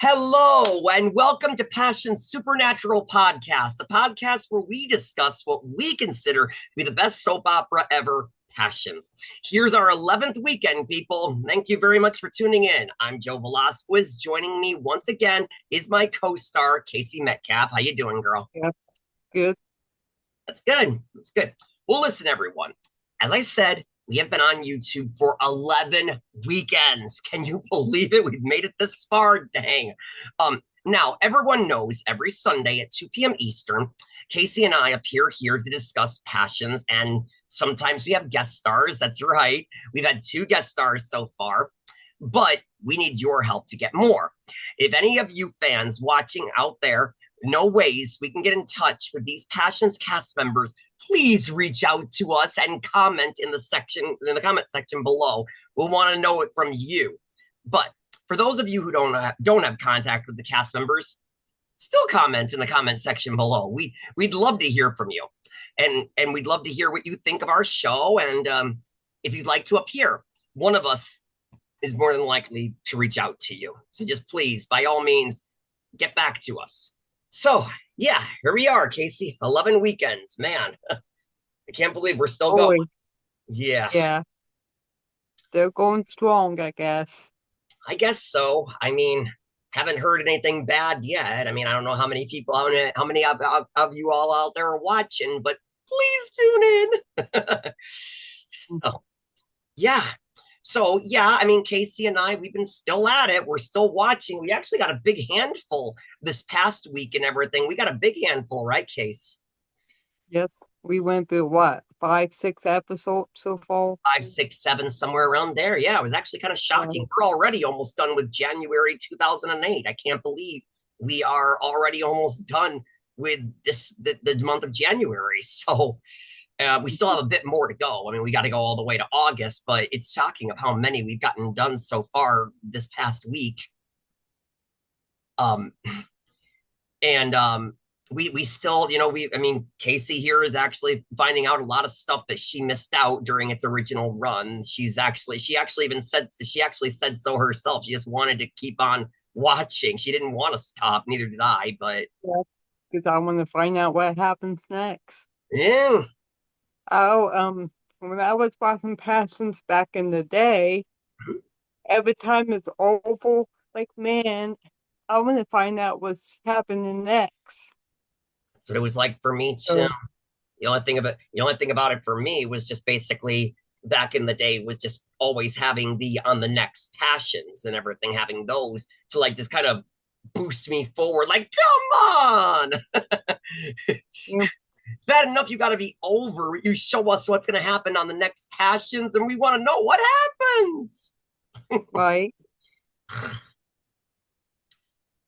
Hello, and welcome to Passion Supernatural Podcast, the podcast where we discuss what we consider to be the best soap opera ever, Passions. Here's our 11th weekend, people. Thank you very much for tuning in. I'm Joe Velasquez. Joining me once again is my co-star, Casey Metcalf. How you doing, girl? Yeah, good. That's good. That's good. Well, listen, everyone. As I said, we have been on YouTube for 11 weekends. Can you believe it? We've made it this far. Dang. Now, everyone knows every Sunday at 2 p.m. Eastern, Casey and I appear here to discuss passions, and sometimes we have guest stars. That's right. We've had two guest stars so far, but we need your help to get more. If any of you fans watching out there know ways we can get in touch with these Passions cast members, please reach out to us and comment in the comment section below. We'll want to know it from you. But for those of you who don't have contact with the cast members, still comment in the comment section below. We'd love to hear from you, and we'd love to hear what you think of our show. And if you'd like to appear, one of us is more than likely to reach out to you. So just please, by all means, get back to us. So yeah, here we are, Casey. 11 weekends, man. I can't believe we're still going. Boy, Yeah, yeah, they're going strong, I guess. I guess so. I mean, haven't heard anything bad yet. I mean, I don't know how many people, how many of you all out there are watching, but please tune in. Oh, yeah. So, yeah, I mean, Casey and I, we've been still at it. We're still watching. We actually got a big handful this past week and everything. We got a big handful, right, Case? Yes, we went through what, five, six episodes so far? Five, six, seven, somewhere around there. Yeah, it was actually kind of shocking. We're already almost done with January 2008. I can't believe we are already almost done with the month of January. So we still have a bit more to go. I mean, we got to go all the way to August, but it's shocking of how many we've gotten done so far this past week. Um, and we still, I mean, Casey here is actually finding out a lot of stuff that she missed out during its original run. She actually even said, so herself. She just wanted to keep on watching. She didn't want to stop, neither did I, but Yeah, because I want to find out what happens next. yeah. Oh, when I was watching Passions back in the day, every time it's over, like, man, I want to find out what's happening next. That's what it was like for me too. So, The only thing about it for me was just basically back in the day was just always having the on the next passions and everything, having those to like just kind of boost me forward. Like, come on, yeah, it's bad enough you got to be over. You show us what's going to happen on the next passions, and we want to know what happens. right.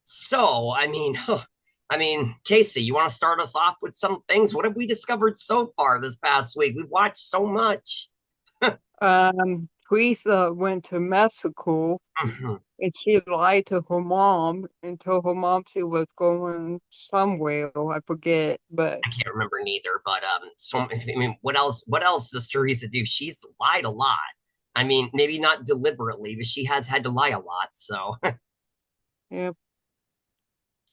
So, I mean, Casey, you want to start us off with some things? What have we discovered so far this past week? We've watched so much. Teresa went to Mexico and she lied to her mom and told her mom she was going somewhere. I forget, but I can't remember neither, but I mean, what else? What else does Teresa do? She's lied a lot. I mean, maybe not deliberately, but she has had to lie a lot. So, yeah.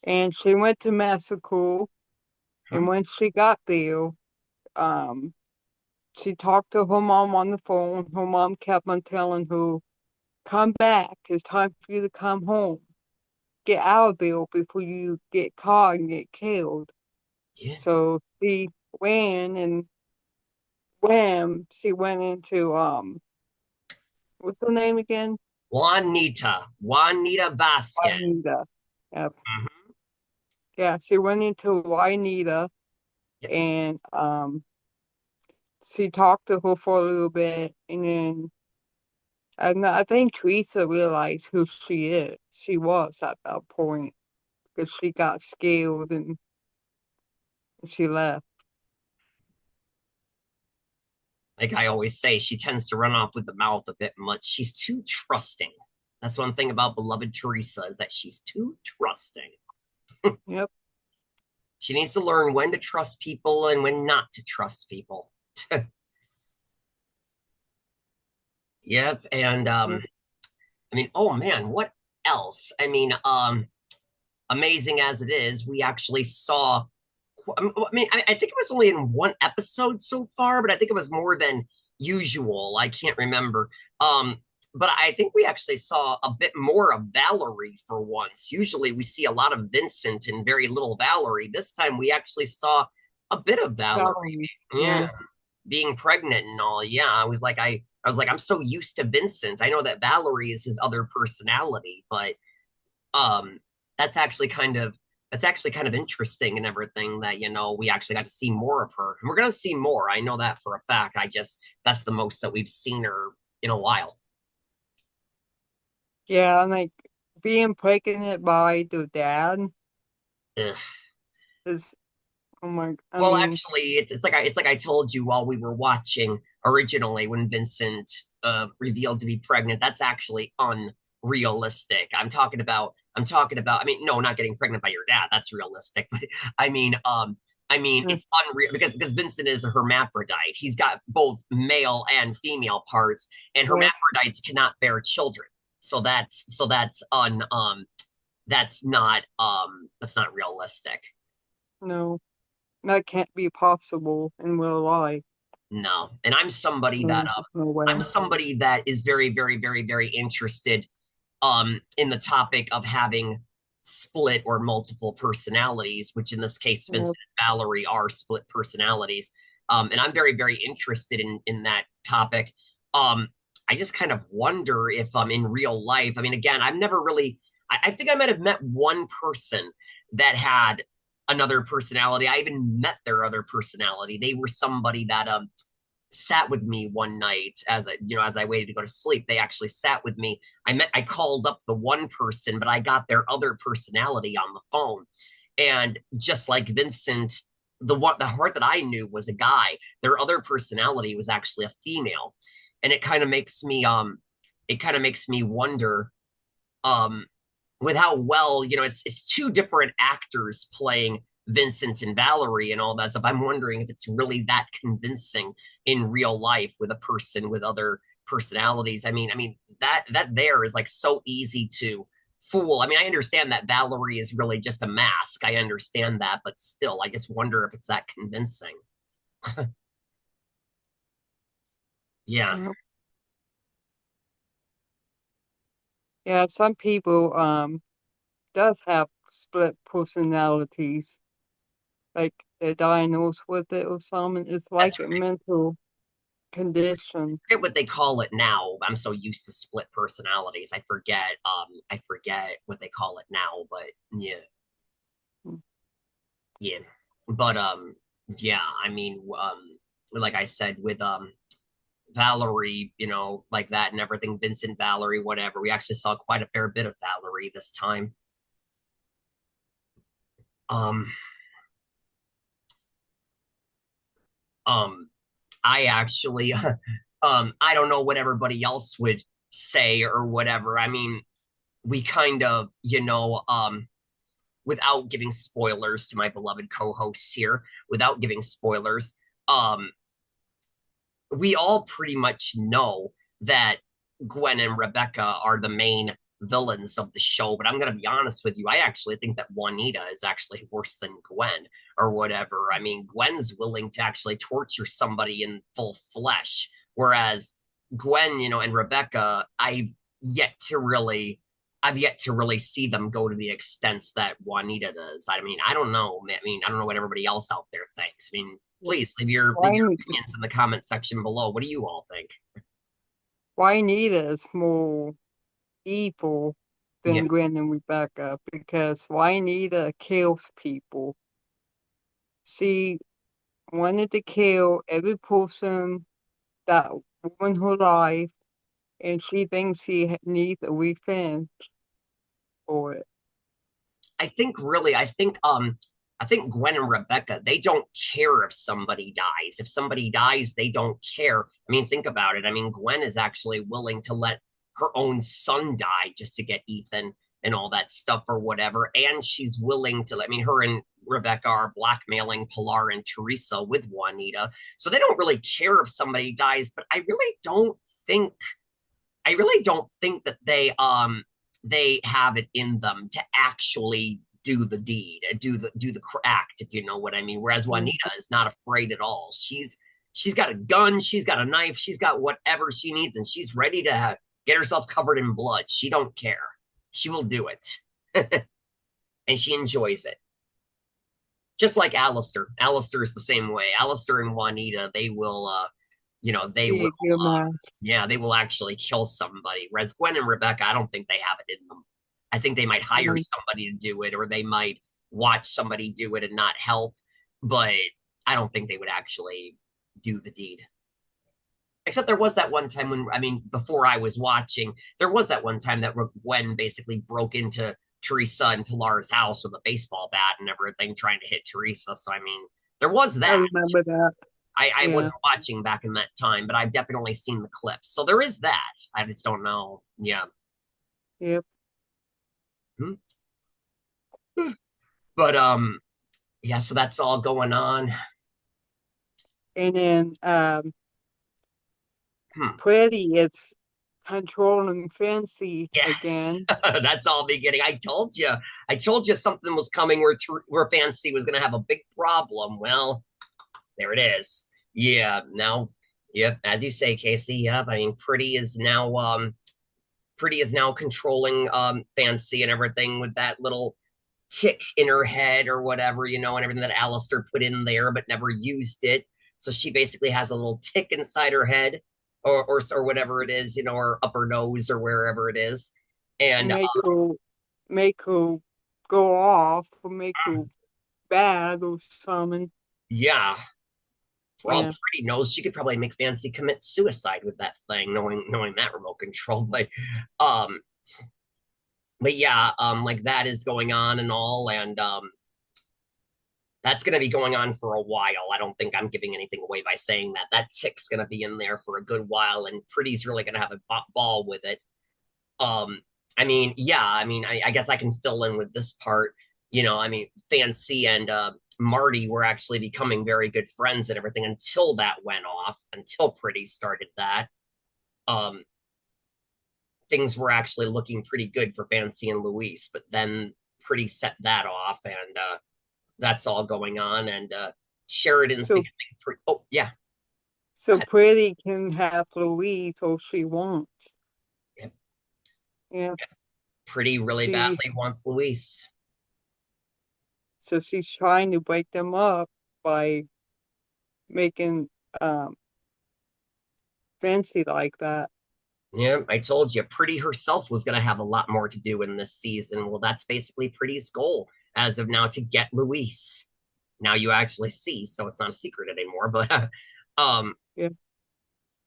And she went to Mexico, and when she got there, um, she talked to her mom on the phone. Her mom kept on telling her, "Come back. It's time for you to come home. Get out of there before you get caught and get killed." yeah, So she ran and wham, she went into what's her name again? Juanita Juanita. Vasquez. Yep. Mhm. Yeah, she went into Juanita Yep. and she talked to her for a little bit and then I think Teresa realized who she was at that point because she got scared and she left. Like I always say, she tends to run off with the mouth a bit much. She's too trusting. That's one thing about beloved Teresa is that she's too trusting. Yep. She needs to learn when to trust people and when not to trust people. Yep. And Yep. I mean, oh man, what else. I mean, amazing as it is, we actually saw. I think it was only in one episode so far, but I think it was more than usual. I can't remember. But I think we actually saw a bit more of Valerie for once. Usually we see a lot of Vincent and very little Valerie. This time we actually saw a bit of Valerie. Yeah. Yeah, being pregnant and all. Yeah, I was like, I'm so used to Vincent. I know that Valerie is his other personality, but um that's actually kind of that's actually kind of interesting and everything that we actually got to see more of her, and we're going to see more. I know that for a fact. I just That's the most that we've seen her in a while. Yeah, and like being pregnant by the dad Ugh. is, oh my, I Well, mean, actually, it's like I told you while we were watching originally when Vincent revealed to be pregnant. That's actually unrealistic. I'm talking about. I mean, no, not getting pregnant by your dad. That's realistic. But I mean, mm, it's unreal because Vincent is a hermaphrodite. He's got both male and female parts, and yeah, hermaphrodites cannot bear children. That's not realistic. no, that can't be possible in real life. No. And No, there's no I'm way. somebody that is very, very, very, very interested in the topic of having split or multiple personalities, which in this case Yeah, Vincent and Valerie are split personalities. And I'm very, very interested in that topic. Um I just kind of wonder if in real life, I mean, again, I've never really I think I might have met one person that had another personality. I even met their other personality. They were somebody that sat with me one night as I waited to go to sleep. They actually sat with me. I called up the one person, but I got their other personality on the phone. And just like Vincent, the heart that I knew was a guy. Their other personality was actually a female. And it kind of makes me wonder um with how well, it's two different actors playing Vincent and Valerie and all that stuff. I'm wondering if it's really that convincing in real life with a person with other personalities. I mean that there is like so easy to fool. I mean, I understand that Valerie is really just a mask. I understand that, but still, I just wonder if it's that convincing. Yeah. yeah, yeah. Some people does have split personalities, like they're diagnosed with it or something. It's That's like a mental condition. forget what they call it now. I'm so used to split personalities. I forget what they call it now, but yeah. Mm, Yeah. But yeah, I mean like I said with Valerie, like that and everything, Vincent, Valerie, whatever. We actually saw quite a fair bit of Valerie this time. Um um I actually I don't know what everybody else would say or whatever. I mean, we kind of, without giving spoilers to my beloved co-hosts here, without giving spoilers, um we all pretty much know that Gwen and Rebecca are the main villains of the show. But I'm going to be honest with you. I actually think that Juanita is actually worse than Gwen or whatever. I mean, Gwen's willing to actually torture somebody in full flesh, whereas Gwen, and Rebecca, I've yet to really see them go to the extents that Juanita does. I mean, I don't know. I mean, I don't know what everybody else out there thinks. I mean, yeah. please leave your Why, opinions in the comment section below. What do you all think? why Nita is more evil Yeah, than Gwen and Rebecca? Because Juanita kills people. She wanted to kill every person that ruined her life, and she thinks she needs a revenge for it. I think Gwen and Rebecca, they don't care if somebody dies. If somebody dies, they don't care. I mean, think about it. I mean, Gwen is actually willing to let her own son die just to get Ethan and all that stuff or whatever. And she's willing to, I mean, her and Rebecca are blackmailing Pilar and Teresa with Juanita. So they don't really care if somebody dies, but I really don't think that they have it in them to actually do the deed, do the act, if you know what I mean. Whereas Mm. Juanita is not afraid at all. She's got a gun, she's got a knife, she's got whatever she needs, and she's ready to get herself covered in blood. She don't care. She will do it, and she enjoys it. Just like Alistair. Alistair is the same way. Alistair and Juanita, they will, they Be will, a good match. yeah, they will actually kill somebody. Whereas Gwen and Rebecca, I don't think they have it in them. I think they might hire Mm. somebody to do it, or they might watch somebody do it and not help, but I don't think they would actually do the deed. Except there was that one time when, I mean, before I was watching, there was that one time that Gwen basically broke into Teresa and Pilar's house with a baseball bat and everything, trying to hit Teresa. So, I mean, there was I that. remember that. I Yeah. wasn't watching back in that time, but I've definitely seen the clips. So there is that. I just don't know. Yeah. Yep. Hmm. But yeah, so that's all going on. And then Hmm. Pretty is controlling Fancy Yes, again. that's all beginning. I told you something was coming where Fancy was going to have a big problem. Well, there it is. Yeah, now, yep, as you say, Casey. Yep, I mean, Pretty is now controlling Fancy and everything with that little tick in her head or whatever, and everything that Alistair put in there but never used it. So she basically has a little tick inside her head or whatever it is, or up her nose or wherever it is. And And make her go off or make her bad or something. yeah, for all Yeah. Pretty knows, she could probably make Fancy commit suicide with that thing, knowing that remote control. Um, but yeah, like that is going on and all, and that's going to be going on for a while. I don't think I'm giving anything away by saying that. That tick's going to be in there for a good while, and Pretty's really going to have a ball with it. Um, I mean, yeah, I mean, I guess I can fill in with this part. I mean, Fancy and Marty were actually becoming very good friends and everything until that went off, until Pretty started that. Um, Things were actually looking pretty good for Fancy and Luis, but then Pretty set that off, and that's all going on. And Sheridan's So becoming pretty. Oh, yeah. Go so ahead. Pretty can have Louise all she wants. Yep. Yeah. Pretty really She badly wants Luis. so she's trying to break them up by making um Fancy like that. Yeah, I told you, Pretty herself was going to have a lot more to do in this season. Well, that's basically Pretty's goal as of now, to get Luis. Now you actually see, so it's not a secret anymore. But um, Yeah.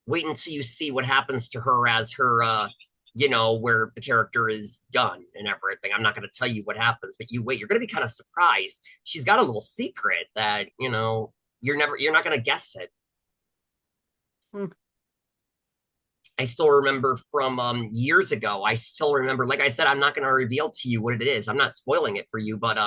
wait until you see what happens to her as her, where the character is done and everything. I'm not going to tell you what happens, but you wait. You're going to be kind of surprised. She's got a little secret that you're not going to guess it. Hmm. I still remember from years ago. I still remember, like I said, I'm not going to reveal to you what it is. I'm not spoiling it for you, but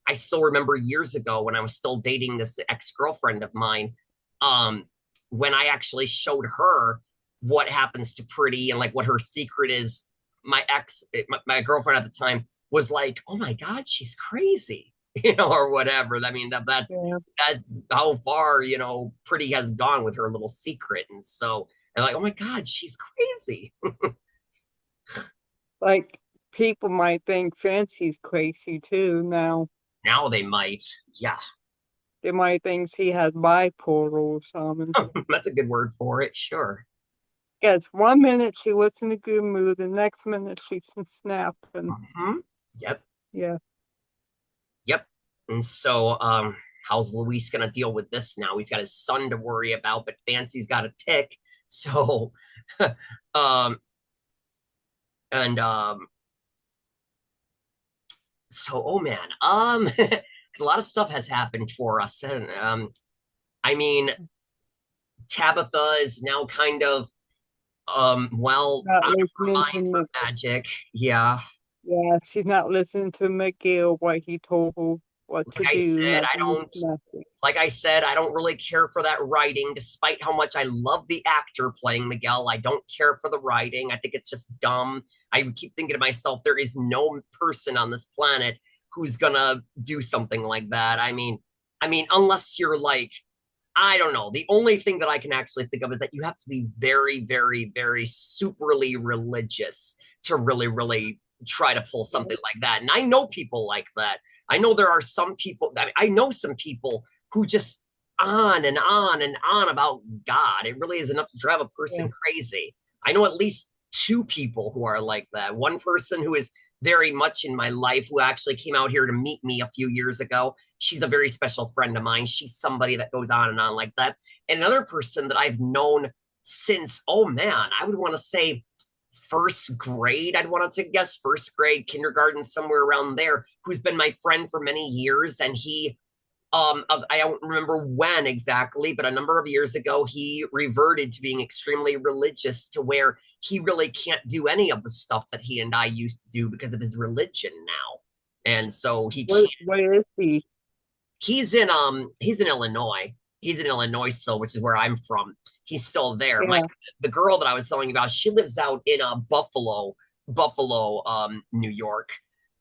I still remember years ago when I was still dating this ex girlfriend of mine. Um, when I actually showed her what happens to Pretty and like what her secret is, my girlfriend at the time was like, "Oh my God, she's crazy," or whatever. I mean, Yeah. that's how far Pretty has gone with her little secret, and so and like, oh my God, she's crazy. Like people might think Fancy's crazy too now. Now they might, yeah, They might think she has bipolar or something. that's a good word for it, sure. Yes, one minute she was in a good mood, the next minute she's snapping. Hmm. Yep, Yeah. yep. And so, how's Luis gonna deal with this now? He's got his son to worry about, but Fancy's got a tick. So, um, and oh man, a lot of stuff has happened for us, and I mean, Tabitha is now kind of Not out of her listening to mind for magic. Yeah. yeah, she's not listening to Miguel what he told her. what to Like I do. said, I Nothing don't. nothing. Like I said, I don't really care for that writing, despite how much I love the actor playing Miguel. I don't care for the writing. I think it's just dumb. I keep thinking to myself, there is no person on this planet who's gonna do something like that. I mean, unless you're like, I don't know. The only thing that I can actually think of is that you have to be very, very, very superly religious to really, really try to pull something like that. And I know people like that. I know there are some people that I know some people who just on and on and on about God. It really is enough to drive a Yeah. person crazy. I know at least two people who are like that. One person who is very much in my life who actually came out here to meet me a few years ago. She's a very special friend of mine. She's somebody that goes on and on like that. And another person that I've known since, oh man, I would want to say first grade. I'd want to guess first grade, kindergarten, somewhere around there, who's been my friend for many years. And I don't remember when exactly, but a number of years ago, he reverted to being extremely religious to where he really can't do any of the stuff that he and I used to do because of his religion now. And so he can't. Where is he? He's in Illinois. He's in Illinois still, which is where I'm from. He's still there. Yeah. The girl that I was telling you about, she lives out in Buffalo, New York.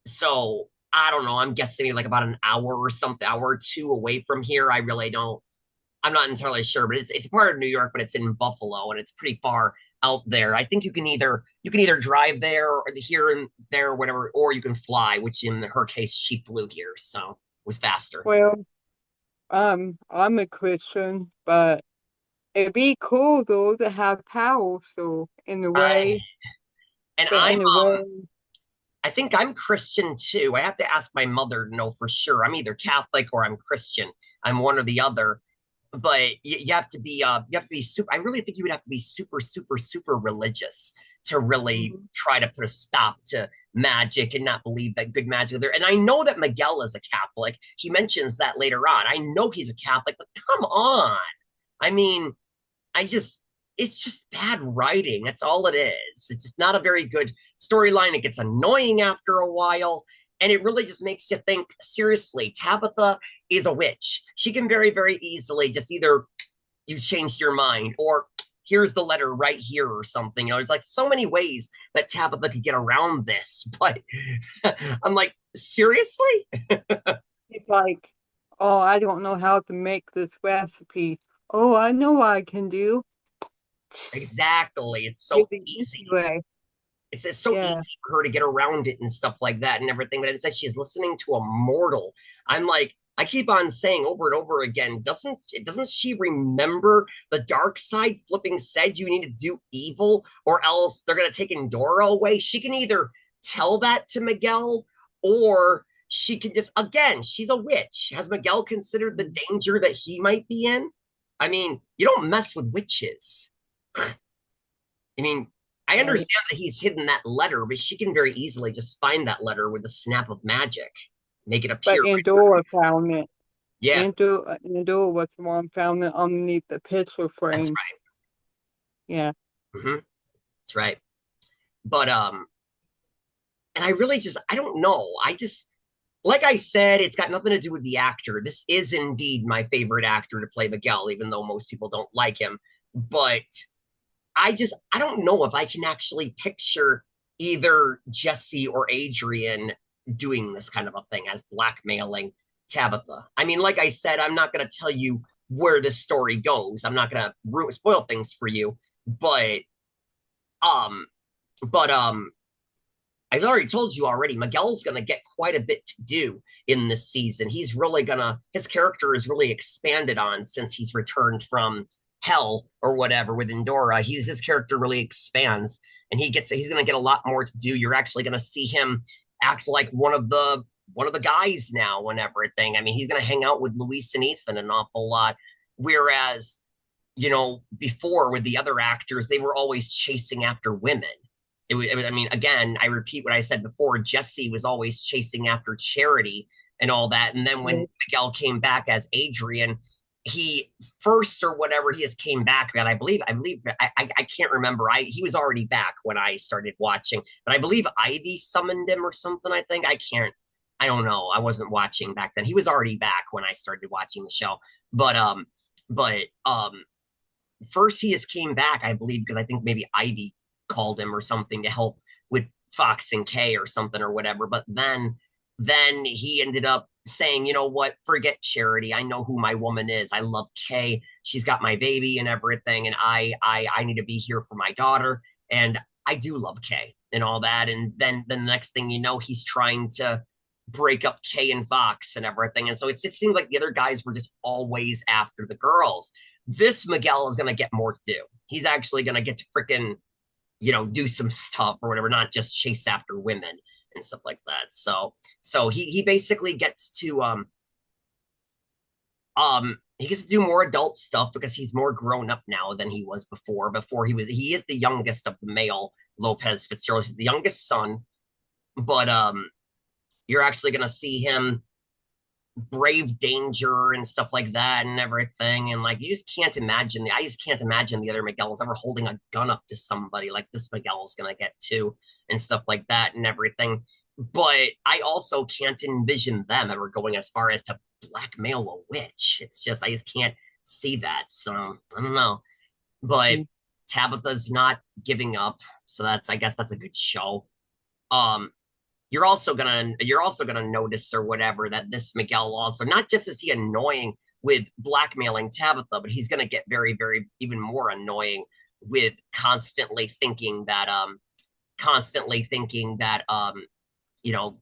So I don't know. I'm guessing like about an hour or something, hour or two away from here. I really don't. I'm not entirely sure, but it's a part of New York, but it's in Buffalo, and it's pretty far out there. I think you can either drive there or here and there, or whatever, or you can fly. Which in her case, she flew here, so it was faster. Well, I'm a Christian, but it'd be cool though to have power. So in a I way, and but in a way, I think I'm Christian too. I have to ask my mother to know for sure. I'm either Catholic or I'm Christian. I'm one or the other. But you have to be super. I really think you would have to be super, super, super religious to really mhm. try to put a stop to magic and not believe that good magic is there. And I know that Miguel is a Catholic. He mentions that later on. I know he's a Catholic, but come on. I mean, I just it's just bad writing. That's all it is. It's just not a very good storyline. It gets annoying after a while, and it really just makes you think seriously. Tabitha is a witch. She can very, very easily just either you changed your mind or here's the letter right here or something. There's like so many ways that Tabitha could get around this, but I'm like, seriously? It's like, oh, I don't know how to make this recipe. Oh, I know what I can do. Exactly. It's Give so the easy. easy way. It's so Yeah. easy for her to get around it and stuff like that and everything. But it says she's listening to a mortal. I'm like, I keep on saying over and over again, doesn't she remember the dark side flipping said you need to do evil or else they're gonna take Endora away? She can either tell that to Miguel or she can just again, she's a witch. Has Miguel considered the danger that he might be in? I mean, you don't mess with witches. I mean, I Right. understand that he's hidden that letter, but she can very easily just find that letter with a snap of magic, make it appear But right there. Andorra found it. Yeah, Andorra was the one found it underneath the picture that's frame. Yeah. right. That's right. But and I really just I don't know. I just like I said, it's got nothing to do with the actor. This is indeed my favorite actor to play Miguel, even though most people don't like him. But I don't know if I can actually picture either Jesse or Adrian doing this kind of a thing as blackmailing Tabitha. I mean, like I said, I'm not going to tell you where this story goes. I'm not going to spoil things for you, but um, but I've already told you already. Miguel's going to get quite a bit to do in this season. His character is really expanded on since he's returned from hell or whatever with Endora. His character really expands, and he's going to get a lot more to do. You're actually going to see him act like one of the guys now and everything. I mean, he's going to hang out with Luis and Ethan an awful lot, whereas before with the other actors, they were always chasing after women. I mean, again, I repeat what I said before. Jesse was always chasing after Charity and all that. And then when Miguel came back as Adrian, he first or whatever he just came back. And I can't remember. He was already back when I started watching, but I believe Ivy summoned him or something. I think I can't. I don't know. I wasn't watching back then. He was already back when I started watching the show. But first he just came back, I believe, because I think maybe Ivy called him or something to help with Fox and Kay or something or whatever. But then he ended up saying, you know what, forget Charity. I know who my woman is. I love Kay. She's got my baby and everything, and I need to be here for my daughter. And I do love Kay and all that. And then the next thing you know, he's trying to break up Kay and Fox and everything. And so it just seemed like the other guys were just always after the girls. This Miguel is going to get more to do. He's actually going to get to freaking, do some stuff or whatever, not just chase after women and stuff like that. So he basically gets to he gets to do more adult stuff because he's more grown up now than he was before. Before he is the youngest of the male Lopez Fitzgerald. He's the youngest son, but you're actually gonna see him brave danger and stuff like that and everything. And like, you just can't imagine I just can't imagine the other Miguel's ever holding a gun up to somebody like this Miguel's gonna get to and stuff like that and everything. But I also can't envision them ever going as far as to blackmail a witch. It's just, I just can't see that. So I don't know. But Tabitha's not giving up. So I guess that's a good show. Um, you're also gonna notice or whatever that this Miguel also, not just is he annoying with blackmailing Tabitha, but he's gonna get very, very even more annoying with constantly thinking that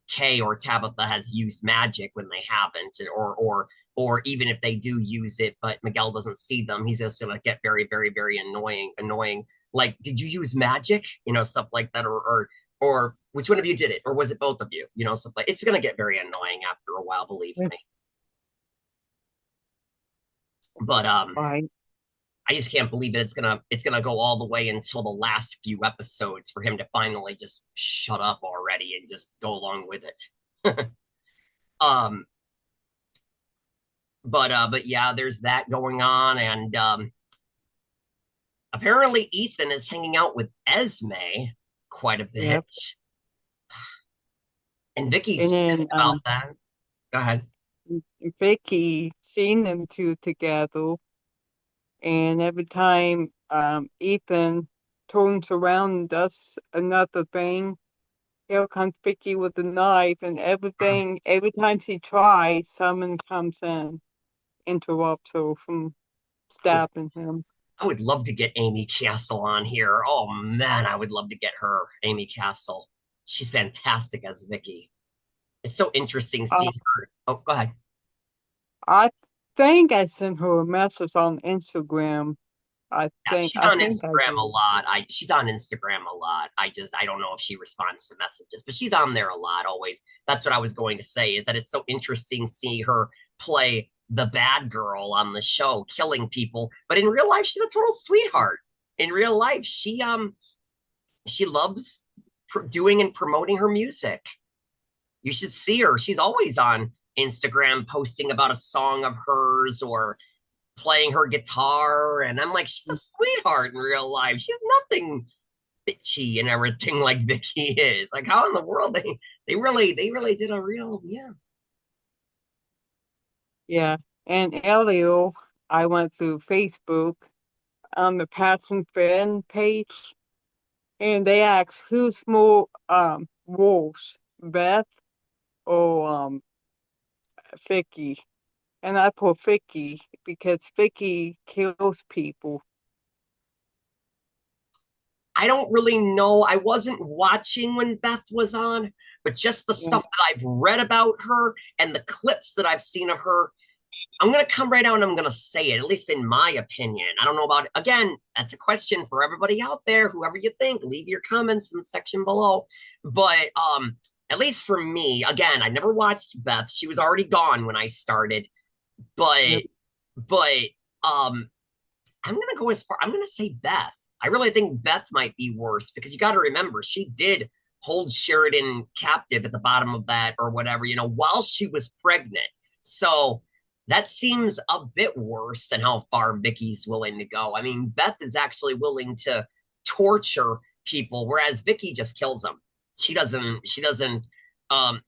Kay or Tabitha has used magic when they haven't, or even if they do use it, but Miguel doesn't see them, he's just gonna get very, very, very annoying. Like, did you use magic? Stuff like that, or which one of you did it, or was it both of you? Stuff like, it's gonna get very annoying after a while, believe me. But Right. I just can't believe it. It's gonna go all the way until the last few episodes for him to finally just shut up already and just go along with it. um, but yeah, there's that going on, and apparently Ethan is hanging out with Esme quite a bit, Yep. and Vicky's And then pissed about that. Go ahead. Vicky seen them two together, and every time Ethan turns around and does another thing, here comes Vicky with a knife, and everything. Every time she tries, someone comes in, interrupts her from stabbing him. I would love to get Amy Castle on here. Oh man, I would love to get her, Amy Castle. She's fantastic as Vicky. It's so interesting Uh, seeing her. Oh, go ahead. I think I sent her a message on Instagram. I Yeah, think she's I on think I Instagram a did. lot. She's on Instagram a lot. I don't know if she responds to messages, but she's on there a lot always. That's what I was going to say, is that it's so interesting to see her play the bad girl on the show, killing people, but in real life she's a total sweetheart. In real life, she loves doing and promoting her music. You should see her. She's always on Instagram posting about a song of hers or playing her guitar. And I'm like, she's a sweetheart in real life. She's nothing bitchy and everything like Vicky is. Like, how in the world they really did a real, yeah. Yeah. And Elio, I went through Facebook on the Passion Fan page, and they asked who's more wolves, Beth or Vicky. And I put Vicky because Vicky kills people. I don't really know. I wasn't watching when Beth was on, but just the Yeah. stuff that I've read about her and the clips that I've seen of her, I'm going to come right out and I'm going to say it, at least in my opinion. I don't know about it. Again, that's a question for everybody out there. Whoever you think, leave your comments in the section below. But at least for me, again, I never watched Beth. She was already gone when I started. Yep. But um I'm gonna say Beth. I really think Beth might be worse because you got to remember she did hold Sheridan captive at the bottom of that or whatever, while she was pregnant. So that seems a bit worse than how far Vicky's willing to go. I mean, Beth is actually willing to torture people, whereas Vicky just kills them. She doesn't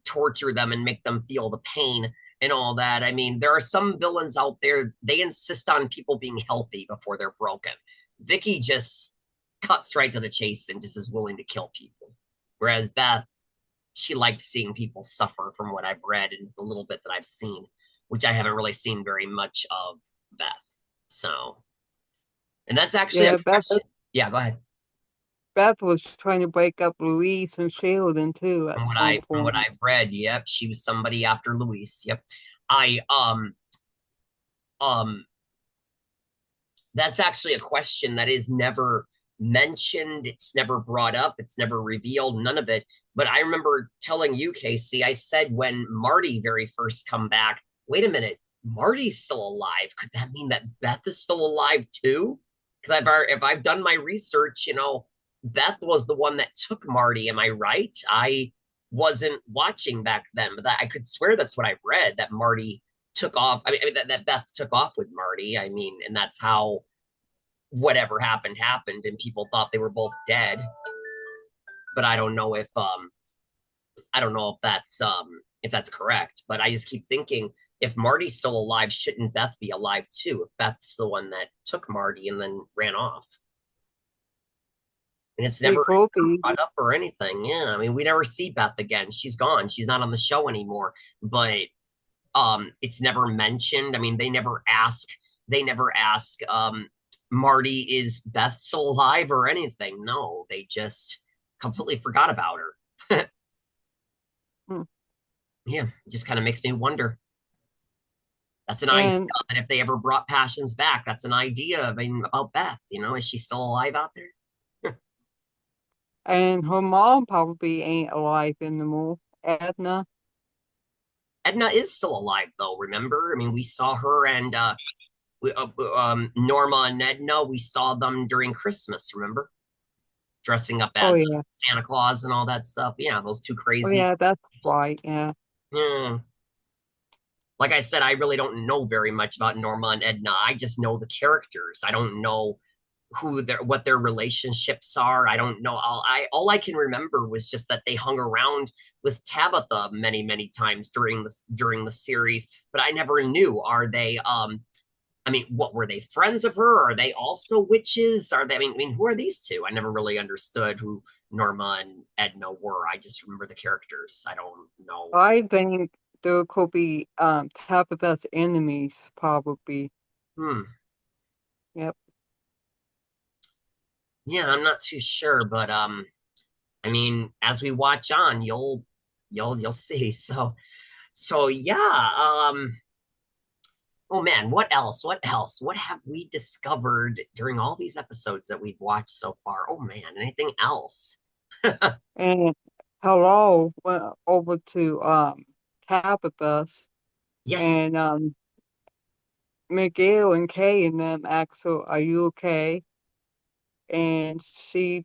torture them and make them feel the pain and all that. I mean, there are some villains out there, they insist on people being healthy before they're broken. Vicky just cuts right to the chase and just is willing to kill people. Whereas Beth, she liked seeing people suffer from what I've read and the little bit that I've seen, which I haven't really seen very much of Beth. So, and that's actually a Yeah, question. Yeah, go ahead. Beth was trying to break up Louise and Sheldon too at one From what point. I've read, yep, she was somebody after Luis. Yep. I um that's actually a question that is never mentioned. It's never brought up. It's never revealed. None of it. But I remember telling you, Casey, I said when Marty very first come back, wait a minute, Marty's still alive. Could that mean that Beth is still alive too? Because if I've done my research, Beth was the one that took Marty. Am I right? I wasn't watching back then, but I could swear that's what I read, that Marty took off. I mean that Beth took off with Marty. I mean, and that's how whatever happened, and people thought they were both dead. But I don't know if that's correct. But I just keep thinking, if Marty's still alive, shouldn't Beth be alive too? If Beth's the one that took Marty and then ran off. And it's It never could be. brought up or anything. Yeah, I mean, we never see Beth again. She's gone. She's not on the show anymore. But it's never mentioned. I mean, they never ask Marty, is Beth still alive or anything. No, they just completely forgot about her. Hmm. Yeah, it just kind of makes me wonder. That's an idea And that if they ever brought Passions back, that's an idea I mean, about Beth. Is she still alive out there? and her mom probably ain't alive anymore. Edna. Edna is still alive though, remember? I mean, we saw her and Norma and Edna, we saw them during Christmas, remember? Dressing up Oh as yeah. Santa Claus and all that stuff. Yeah, those two Oh crazy yeah, that's people. right. Yeah. Yeah. Like I said, I really don't know very much about Norma and Edna. I just know the characters. I don't know what their relationships are. I don't know. All I can remember was just that they hung around with Tabitha many times during the series, but I never knew, are they I mean, what were they, friends of her? Are they also witches? Are they I mean who are these two? I never really understood who Norma and Edna were. I just remember the characters. I don't know. I think there could be Tabitha's enemies probably. Hmm. Yep. Yeah, I'm not too sure, but I mean, as we watch on, you'll see. So yeah, oh man, what else? What else? What have we discovered during all these episodes that we've watched so far? Oh man, anything else? And hello went over to Tabitha's Yes. and Miguel and Kay and them asked her, "Are you okay?" And she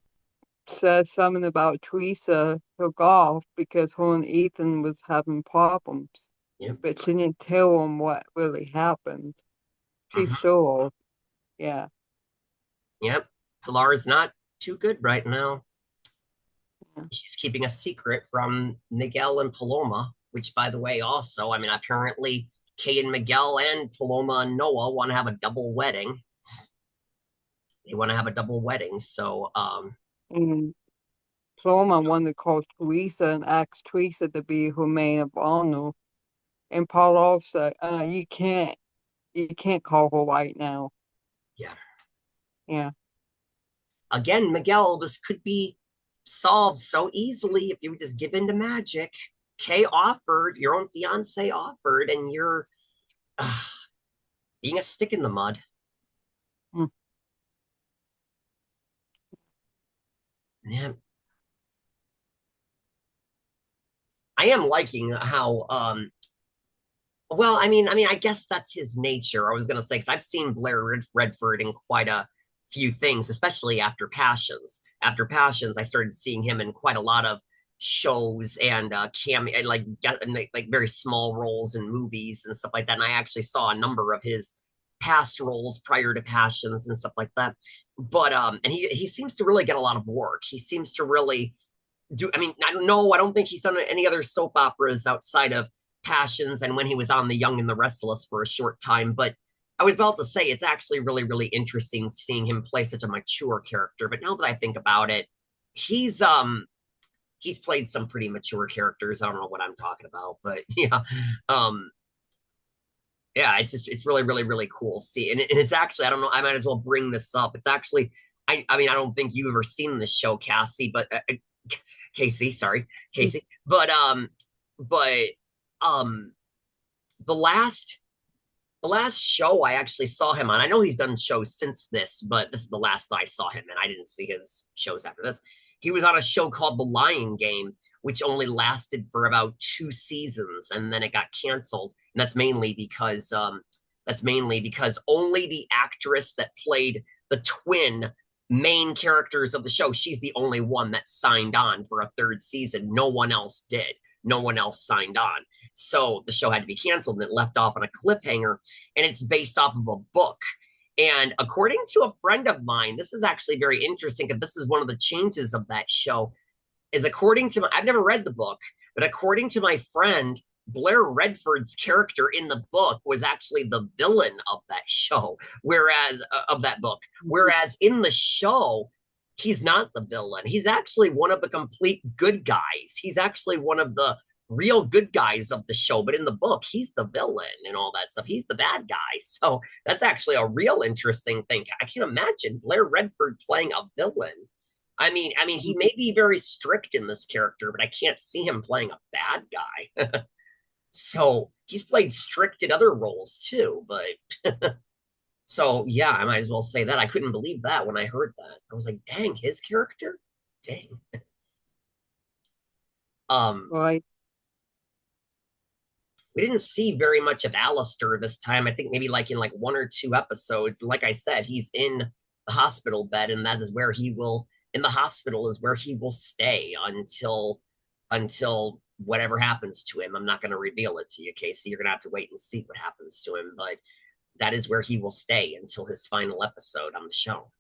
said something about Teresa took off because her and Ethan was having problems, Yep. but she didn't tell him what really happened. She Hmm. sure, yeah. Yep. Pilar's not too good right now. Yeah. She's keeping a secret from Miguel and Paloma, which, by the way, also, I mean, apparently Kay and Miguel and Paloma and Noah want to have a double wedding. They want to have a double wedding. So, And Paloma wanted to call Teresa and asked Teresa to be her maid of honor. And Paul said, you can't call her right now. yeah. Yeah. Again, Miguel, this could be solved so easily if you would just give in to magic. Kay offered, your own fiance offered, and you're uh, being a stick in the mud. Mm. Yeah. I am liking how well, I guess that's his nature. I was gonna say, because I've seen Blair Redford in quite a few things, especially after Passions. After Passions, I started seeing him in quite a lot of shows and cameo, like very small roles in movies and stuff like that. And I actually saw a number of his past roles prior to Passions and stuff like that. But and he seems to really get a lot of work. He seems to really I mean, I don't know. I don't think he's done any other soap operas outside of Passions and when he was on The Young and the Restless for a short time. But I was about to say it's actually really, really interesting seeing him play such a mature character. But now that I think about it, he's he's played some pretty mature characters. I don't know what I'm talking about, but yeah. Um yeah, it's really, really, really cool. See, and it's actually, I don't know, I might as well bring this up. It's actually I mean, I don't think you've ever seen this show, Cassie, but Casey, sorry, Casey. But um, the last the last show I actually saw him on, I know he's done shows since this, but this is the last I saw him, and I didn't see his shows after this. He was on a show called The Lying Game, which only lasted for about 2 seasons, and then it got canceled. And that's mainly because only the actress that played the twin main characters of the show, she's the only one that signed on for a third season. No one else did. No one else signed on. So the show had to be canceled and it left off on a cliffhanger. And it's based off of a book. And according to a friend of mine, this is actually very interesting because this is one of the changes of that show. Is according to I've never read the book, but according to my friend, Blair Redford's character in the book was actually the villain of that show, whereas of that book. Whereas in the show, he's not the villain. He's actually one of the complete good guys. He's actually one of the real good guys of the show, but in the book, he's the villain and all that stuff. He's the bad guy. So that's actually a real interesting thing. I can imagine Blair Redford playing a villain. I mean, he may be very strict in this character, but I can't see him playing a bad guy. So he's played strict in other roles too, but so yeah, I might as well say that. I couldn't believe that when I heard that. I was like, dang, his character? Dang. Um, Right. we didn't see very much of Alistair this time. I think maybe like in like 1 or 2 episodes. And like I said, he's in the hospital bed, and that is where he will in the hospital is where he will stay until whatever happens to him. I'm not going to reveal it to you, Casey. You're going to have to wait and see what happens to him, but that is where he will stay until his final episode on the show.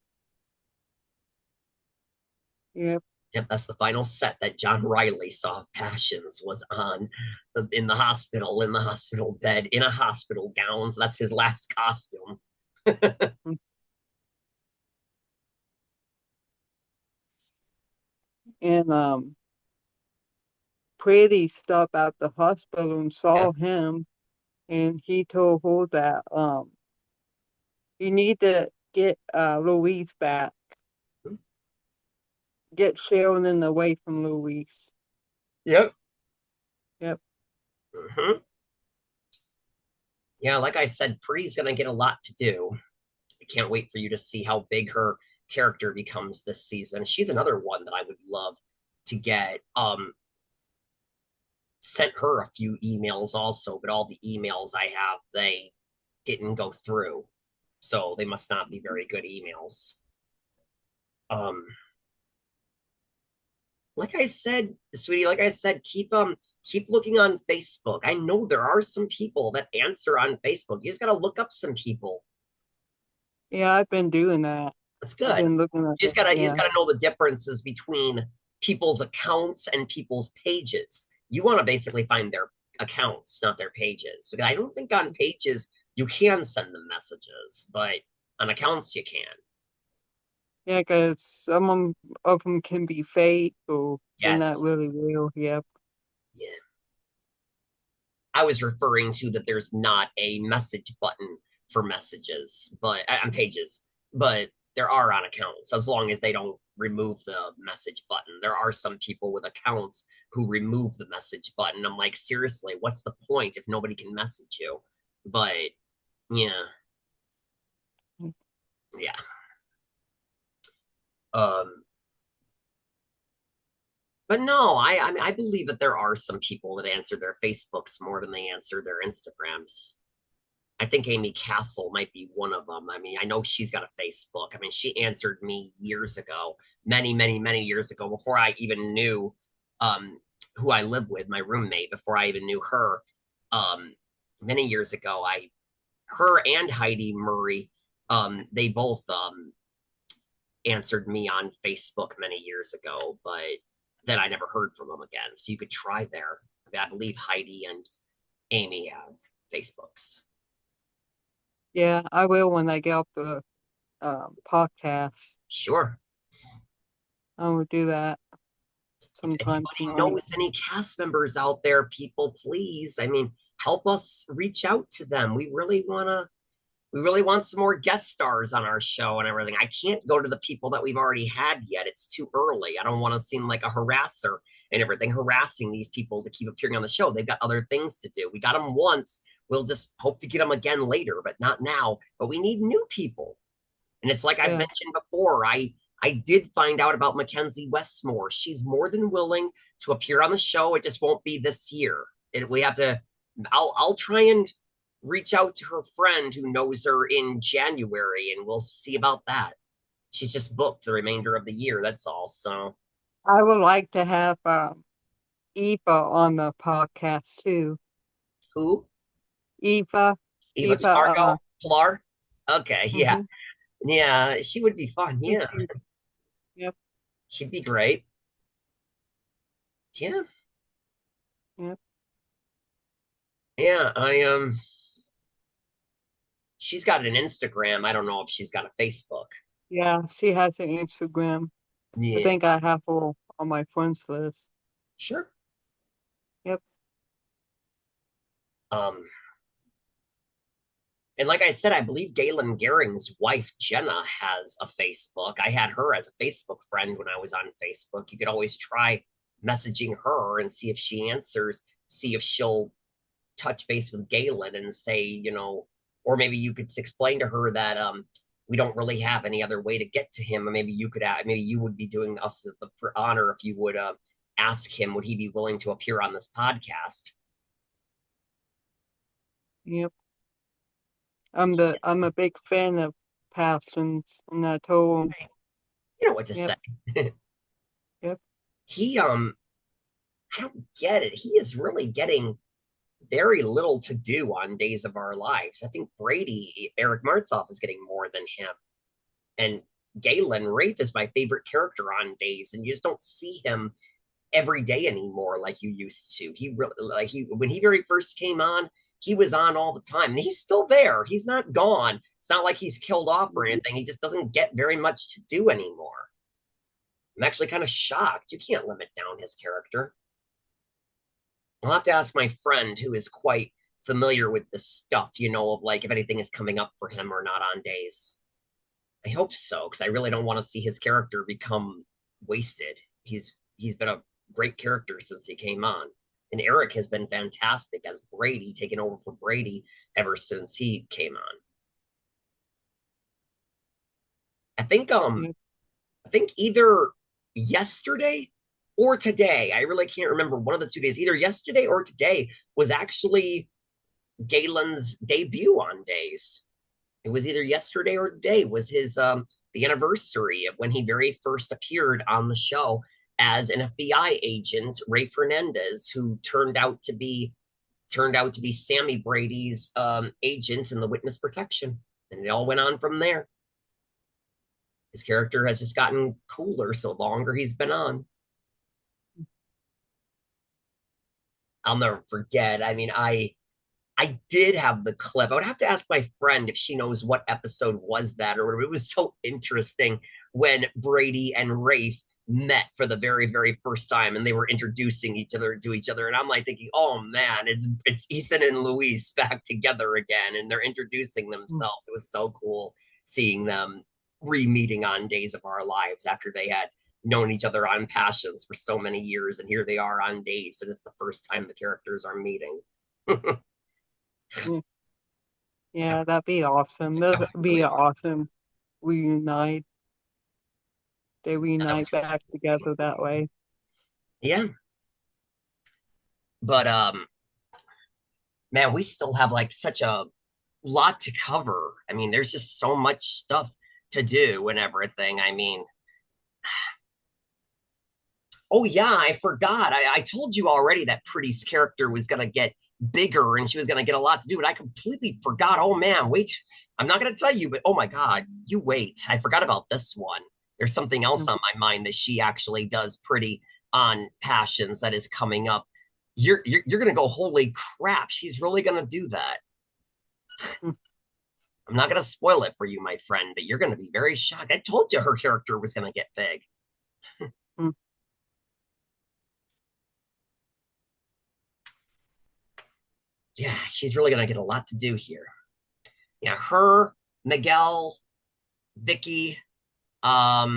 Yep. Yep, that's the final set that John Riley saw of Passions was on in the hospital bed, in a hospital gown. So that's his last costume. And Pretty stopped at the hospital and Yeah. saw him, and he told her that you need to get Louise back, get Sheldon away from Louise. Yep. Yep. Mm-hmm. Yeah, like I said, Pree's going to get a lot to do. I can't wait for you to see how big her character becomes this season. She's another one that I would love to get. Sent her a few emails also, but all the emails I have, they didn't go through. So they must not be very good emails. Um, like I said, sweetie, like I said, keep looking on Facebook. I know there are some people that answer on Facebook. You just gotta look up some people. Yeah, I've been doing that. That's I've good. been looking at that. You just Yeah. gotta know the differences between people's accounts and people's pages. You want to basically find their accounts, not their pages. Because I don't think on pages you can send them messages, but on accounts you can. Yeah, because some of them can be fake or they're not Yes. really real. Yep. Yeah. I was referring to that there's not a message button for messages, but on pages, but there are on accounts as long as they don't remove the message button. There are some people with accounts who remove the message button. I'm like, seriously, what's the point if nobody can message you? But yeah, yeah. Um, but no, I mean, I believe that there are some people that answer their Facebooks more than they answer their Instagrams. I think Amy Castle might be one of them. I mean, I know she's got a Facebook. I mean, she answered me years ago, many, many, many years ago, before I even knew who I live with, my roommate, before I even knew her. Um, Many years ago, her and Heidi Murray, they both answered me on Facebook many years ago. But then I never heard from them again. So you could try there. I mean, I believe Heidi and Amy have Facebooks. Yeah, I will when I get off the podcast. Sure. I will do that If sometime anybody tonight. knows any cast members out there, people, please, I mean, help us reach out to them. We really want some more guest stars on our show and everything. I can't go to the people that we've already had yet. It's too early. I don't want to seem like a harasser and everything, harassing these people to keep appearing on the show. They've got other things to do. We got them once. We'll just hope to get them again later, but not now. But we need new people. And it's like I've Yeah, mentioned before, I did find out about Mackenzie Westmore. She's more than willing to appear on the show. It just won't be this year. We have to. I'll try and reach out to her friend who knows her in January, and we'll see about that. She's just booked the remainder of the year. That's all. So I would like to have Eva on the podcast too. who? Eva, Eva Eva, Camargo Pilar. Okay, yeah, mhm. yeah. She would be fun. Yeah, Yep, she'd be great. Yeah, yep. yeah. She's got an Instagram. I don't know if she's got a Facebook. Yeah, she has an Instagram. I Yeah, think I have her on my friends list. sure. Yep. Um, and like I said, I believe Galen Gering's wife Jenna has a Facebook. I had her as a Facebook friend when I was on Facebook. You could always try messaging her and see if she answers, see if she'll touch base with Galen and say, or maybe you could explain to her that we don't really have any other way to get to him, or maybe maybe you would be doing us the honor if you would ask him, would he be willing to appear on this podcast? Yep. I'm a big fan of Parsons, and I told him, You know what to yep, say. yep, He I don't get it. He is really getting very little to do on Days of Our Lives. I think Eric Martzoff is getting more than him. And Galen Wraith is my favorite character on Days, and you just don't see him every day anymore like you used to. He really when he very first came on, he was on all the time. And he's still there. He's not gone. It's not like he's killed off or anything. He just doesn't get very much to do anymore. I'm actually kind of shocked. You can't limit down his character. I'll have to ask my friend who is quite familiar with this stuff, of like if anything is coming up for him or not on Days. I hope so, because I really don't want to see his character become wasted. He's been a great character since he came on. And Eric has been fantastic as Brady, taking over for Brady ever since he came on. I think yep. I think either yesterday or today, I really can't remember one of the 2 days, either yesterday or today was actually Galen's debut on Days. It was either yesterday or today was his the anniversary of when he very first appeared on the show as an FBI agent, Ray Fernandez, who turned out to be Sammy Brady's agent in the witness protection. And it all went on from there. His character has just gotten cooler so longer he's been on. I'll never forget. I mean, I did have the clip. I would have to ask my friend if she knows what episode was that or whatever. It was so interesting when Brady and Wraith met for the very, very first time and they were introducing each other to each other. And I'm like thinking, oh man, it's Ethan and Luis back together again, and they're introducing themselves. It was so cool seeing them re-meeting on Days of Our Lives after they had known each other on Passions for so many years, and here they are on Days, and it's the first time the characters are meeting. Yeah, that'd be awesome. That'd be Really awesome. awesome. Reunite. They Yeah, that was reunite really back cool seeing. together that way. Yeah, but man, we still have like such a lot to cover. I mean, there's just so much stuff to do and everything. I mean, oh yeah, I forgot. I told you already that Pretty's character was gonna get bigger and she was gonna get a lot to do, and I completely forgot. Oh man, wait. I'm not gonna tell you, but oh my god, you wait. I forgot about this one. There's something else Mm. on my mind that she actually does Pretty. on Passions that is coming up, you're gonna go, holy crap, she's really gonna do that. Mm, I'm not gonna spoil it for you, my friend, but you're gonna be very shocked. I told you her character was gonna get big. mm. Yeah, she's really gonna get a lot to do here. Yeah, her, Miguel, Vicky, let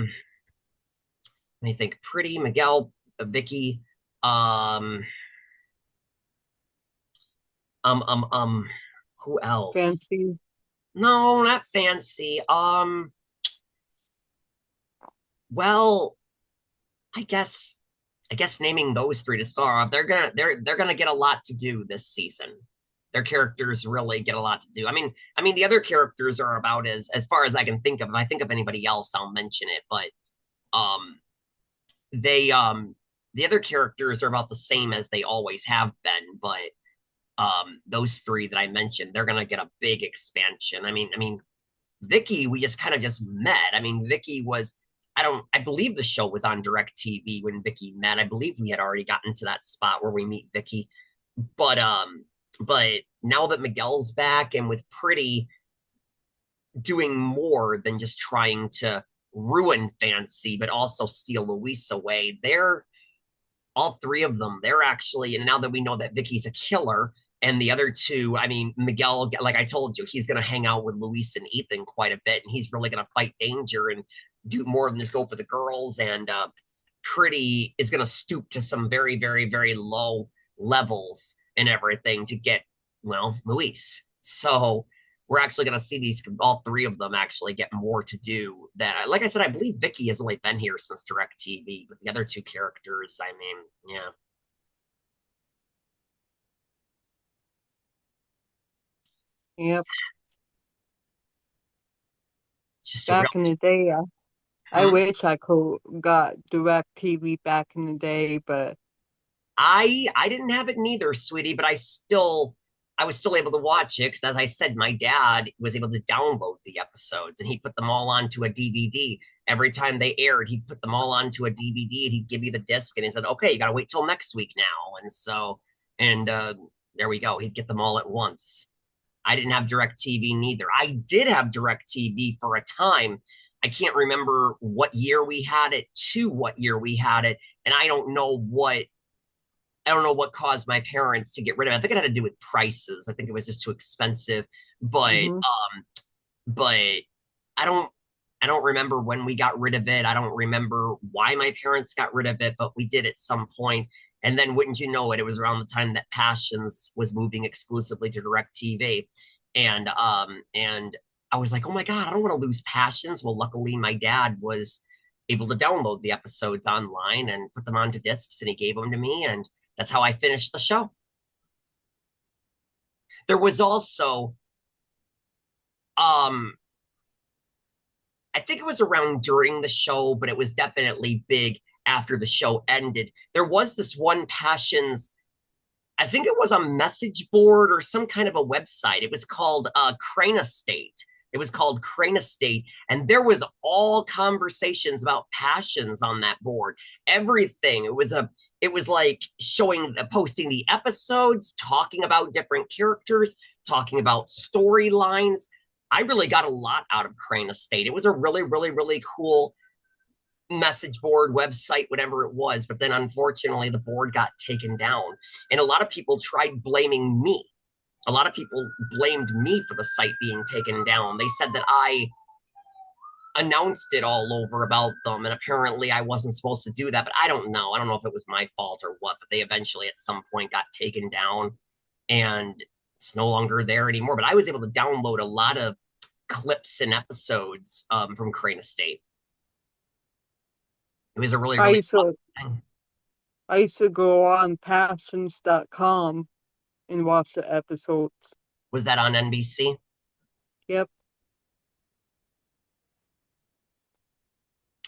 me think. Pretty, Miguel, Vicky, um, um, um, um, who else? Fancy. No, not Fancy. Well, I guess I guess naming those three to start off, they're gonna get a lot to do this season. Their characters really get a lot to do. I mean the other characters are about as far as I can think of. If I think of anybody else, I'll mention it. But um, they the other characters are about the same as they always have been. But those three that I mentioned, they're gonna get a big expansion. I mean, Vicky, we just kind of just met. I mean, Vicky was, I believe the show was on DirecTV when Vicky met. I believe we had already gotten to that spot where we meet Vicky. But but now that Miguel's back and with Pretty doing more than just trying to ruin Fancy, but also steal Luis away, they're all three of them, they're actually, and now that we know that Vicky's a killer, and the other two, I mean, Miguel, like I told you, he's going to hang out with Luis and Ethan quite a bit, and he's really going to fight danger and do more than just go for the girls. And Pretty is going to stoop to some very, very, very low levels and everything to get, well, Luis. So we're actually going to see these, all three of them actually get more to do. That, like I said, I believe Vicky has only been here since DirecTV, but the other two characters, I mean, yeah. Yep. It's just a real. Back in the day, I Hmm? wish I could got DirecTV back in the day, but I didn't have it neither, sweetie, but I was still able to watch it because, as I said, my dad was able to download the episodes and he put them all onto a DVD. Every time they aired, he'd put them all onto a DVD and he'd give me the disc and he said, "Okay, you got to wait till next week now." And so, and there we go. He'd get them all at once. I didn't have DirecTV neither. I did have DirecTV for a time. I can't remember what year we had it to what year we had it, and I don't know what caused my parents to get rid of it. I think it had to do with prices. I think it was just too expensive. But hmm but I don't I don't remember when we got rid of it. I don't remember why my parents got rid of it, but we did at some point. And then wouldn't you know it, it was around the time that Passions was moving exclusively to DirecTV. And I was like, "Oh my God, I don't want to lose Passions." Well, luckily my dad was able to download the episodes online and put them onto discs and he gave them to me, and that's how I finished the show. There was also um I think it was around during the show, but it was definitely big after the show ended. There was this one Passions, I think it was a message board or some kind of a website. It was called Crane Estate. It was called Crane Estate, and there was all conversations about Passions on that board. Everything. it was like showing, posting the episodes, talking about different characters, talking about storylines. I really got a lot out of Crane Estate. It was a really, really, really cool message board, website, whatever it was. But then unfortunately, the board got taken down. And a lot of people tried blaming me. A lot of people blamed me for the site being taken down. They said that I announced it all over about them, and apparently I wasn't supposed to do that. But I don't know. I don't know if it was my fault or what, but they eventually at some point got taken down and it's no longer there anymore. But I was able to download a lot of clips and episodes from Crane Estate. It was a really, I really used to fun thing. I used to go on passions.com and watch the episodes. Was that on NBC? Yep.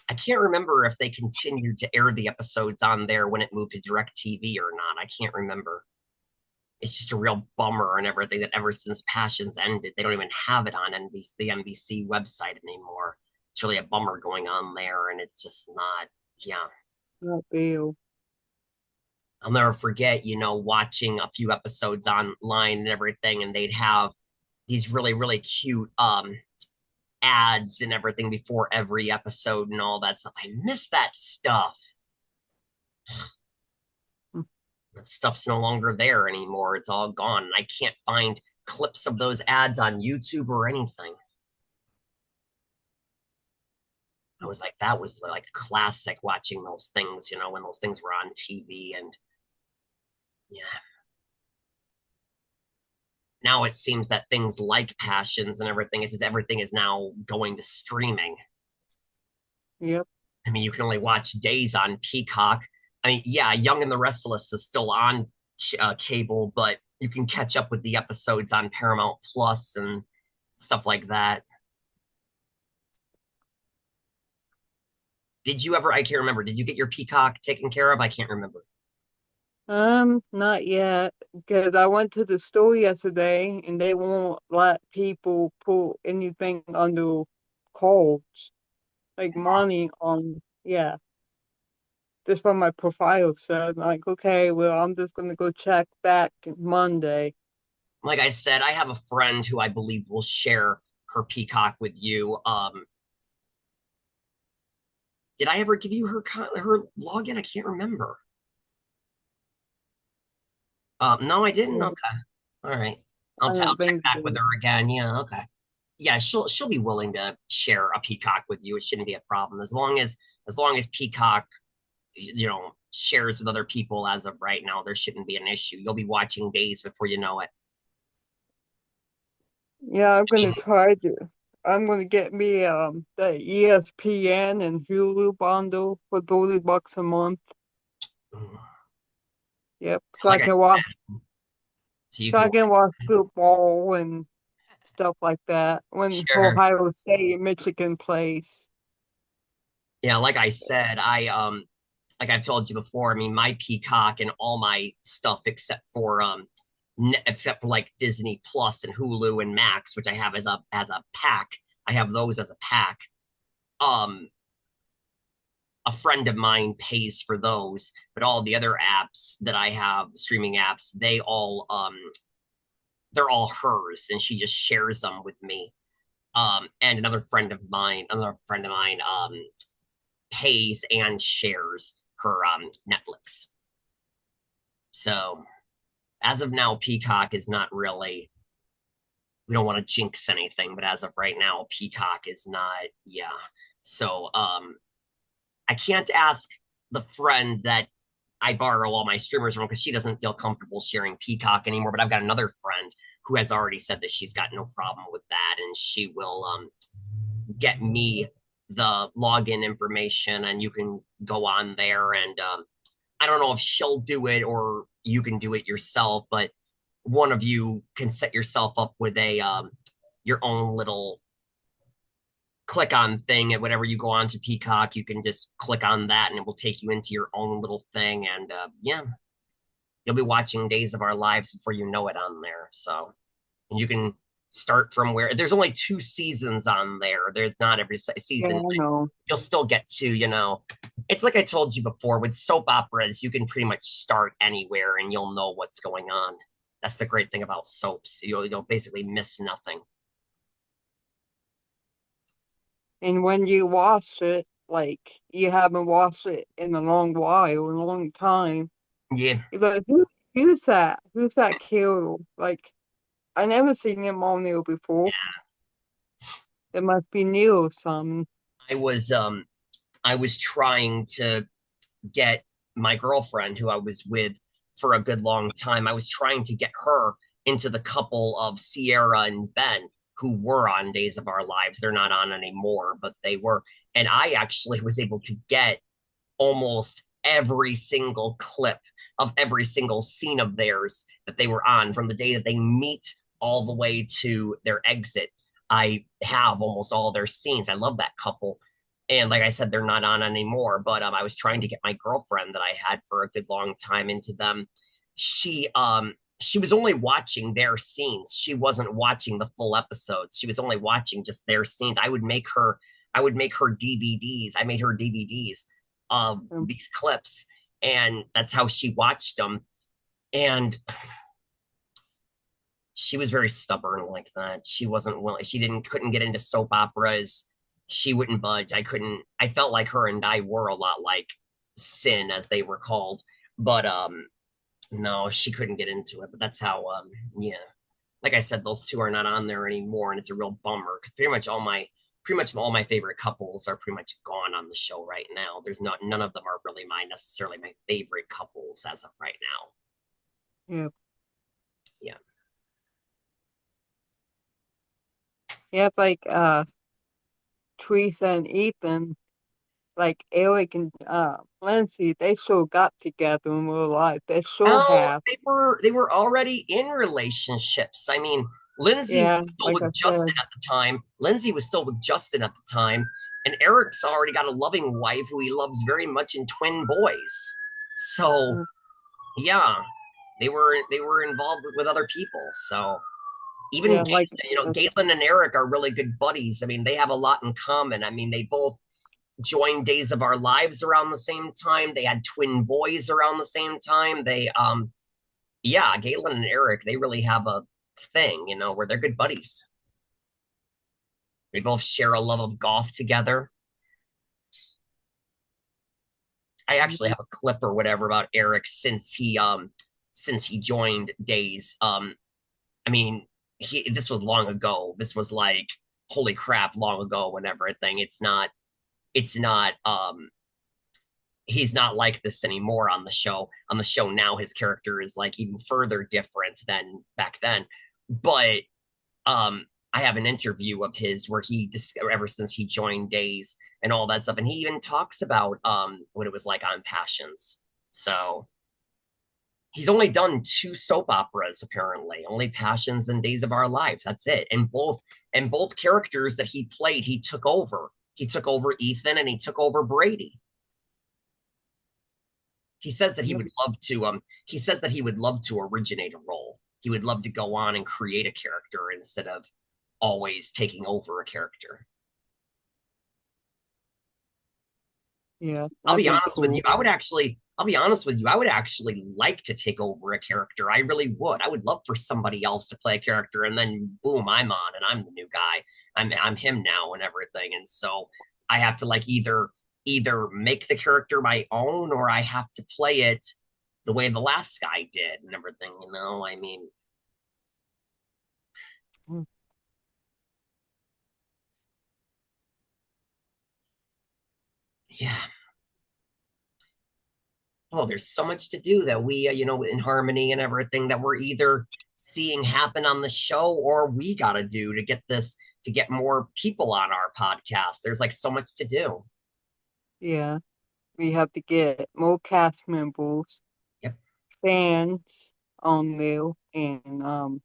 I can't remember if they continued to air the episodes on there when it moved to DirecTV or not. I can't remember. It's just a real bummer and everything that ever since Passions ended, they don't even have it on NBC, the NBC website anymore. It's really a bummer going on there, and it's just not, yeah. Not Bill. I'll never forget, watching a few episodes online and everything, and they'd have these really, really cute ads and everything before every episode and all that stuff. I miss that stuff. That stuff's no longer there anymore. It's all gone. And I can't find clips of those ads on YouTube or anything. I was like, that was like classic watching those things, when those things were on TV. And yeah, now it seems that things like Passions and everything, it's just everything is now going to streaming. Yep. I mean, you can only watch days on Peacock. I mean, yeah, Young and the Restless is still on cable, but you can catch up with the episodes on Paramount Plus and stuff like that. Did you ever? I can't remember. Did you get your Peacock taken care of? I can't remember. Not yet, because I went to the store yesterday and they won't let people put anything under cards, like money on, yeah. That's what my profile said. Like, okay, well, I'm just gonna go check back Monday. Like I said, I have a friend who I believe will share her Peacock with you. Did I ever give you her login? I can't remember. No, I didn't. Yeah, Okay, all right. I I'll don't check think back with so. her again. Yeah, okay. Yeah, she'll be willing to share a Peacock with you. It shouldn't be a problem as long as Peacock, shares with other people as of right now. There shouldn't be an issue. You'll be watching days before you know it. Yeah, I'm gonna try to. I'm gonna get me the ESPN and Hulu bundle for $30 a month. Yep, Like I so you so can I can watch football and stuff like that when share. Ohio State and Michigan plays. Yeah, like I said, like I've told you before, I mean, my Peacock and all my stuff except for like Disney Plus and Hulu and Max, which I have as a pack. I have those as a pack. Um, a friend of mine pays for those, but all the other apps that I have, streaming apps, they're all hers, and she just shares them with me. And another friend of mine, pays and shares her Netflix. So as of now, Peacock is not really. We don't want to jinx anything, but as of right now, Peacock is not. Yeah. So I can't ask the friend that I borrow all my streamers from because she doesn't feel comfortable sharing Peacock anymore. But I've got another friend who has already said that she's got no problem with that, and she will get me the login information, and you can go on there. And I don't know if she'll do it or you can do it yourself, but one of you can set yourself up with a your own little click on thing. And whenever you go on to Peacock, you can just click on that and it will take you into your own little thing. And yeah, you'll be watching Days of Our Lives before you know it on there. So, and you can start from where there's only 2 seasons on there. There's not every Yeah, season. I know. You'll still get to. It's like I told you before with soap operas, you can pretty much start anywhere and you'll know what's going on. That's the great thing about soaps. You'll basically miss nothing. And when you watch it, like you haven't watched it in a long while, a long time, Yeah. you're like, who's that? Who's that Carol? Like, I never seen him on there before. It must be new or something. I was I was trying to get my girlfriend who I was with for a good long time. I was trying to get her into the couple of Sierra and Ben who were on Days of Our Lives. They're not on anymore, but they were. And I actually was able to get almost every single clip of every single scene of theirs that they were on from the day that they meet all the way to their exit. I have almost all their scenes. I love that couple. And like I said, they're not on anymore. But I was trying to get my girlfriend that I had for a good long time into them. She was only watching their scenes. She wasn't watching the full episodes. She was only watching just their scenes. I would make her DVDs. I made her DVDs of Um, these clips, and that's how she watched them. And she was very stubborn like that. She wasn't willing. She didn't couldn't get into soap operas. She wouldn't budge. I couldn't. I felt like her and I were a lot like Sin, as they were called. But no, she couldn't get into it. But that's how yeah. Like I said, those two are not on there anymore, and it's a real bummer. 'Cause pretty much all my favorite couples are pretty much gone on the show right now. There's not none of them are really necessarily my favorite couples as of right now. Yep. Yeah. Yep, like Teresa and Ethan, like Eric and Lindsay, they sure got together in real life. They sure Oh, have. they were already in relationships. I mean, Lindsay Yeah, was still like I with Justin said. at the time. Lindsay was still with Justin at the time, and Eric's already got a loving wife who he loves very much in twin boys. So Mm, yeah, they were involved with other people. So even yeah, like Galen and Eric are really good buddies. I mean, they have a lot in common. I mean, they both joined Days of Our Lives around the same time. They had twin boys around the same time. They yeah, Galen and Eric, they really have a thing, where they're good buddies. They both share a love of golf together. I actually have a clip or whatever about Eric since he joined Days. I mean, this was long ago. This was like holy crap, long ago and everything. It's not he's not like this anymore on the show. On the show now his character is like even further different than back then. But um I have an interview of his where he discovered ever since he joined Days and all that stuff, and he even talks about what it was like on Passions. So he's only done two soap operas apparently, only Passions and Days of Our Lives. That's it. And both characters that he played, he took over. He took over Ethan and he took over Brady. He says that he yep, would love to he says that he would love to originate a role. He would love to go on and create a character instead of always taking over a character. yeah, I'll that'd be be honest with you. cool. I'll be honest with you. I would actually like to take over a character. I really would. I would love for somebody else to play a character, and then boom, I'm on, and I'm the new guy. I'm him now and everything. And so I have to like either make the character my own, or I have to play it the way the last guy did and everything. I mean, Mm, yeah. Oh, there's so much to do that we, in harmony and everything that we're either seeing happen on the show or we got to do to get more people on our podcast. There's like so much to do. yeah, we have to get more cast members, Yep. fans on there, and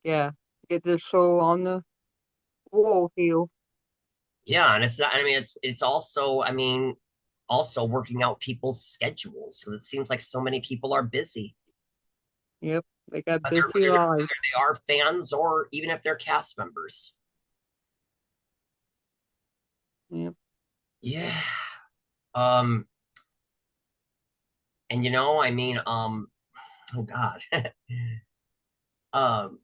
yeah, get the show on the wall here. Yeah. And it's not, I mean, it's also, I mean, also working out people's schedules. So it seems like so many people are busy, Yep, they got whether, busy whether lives. they are fans or even if they're cast members. Yep. Yeah. Um, and I mean, oh God. um,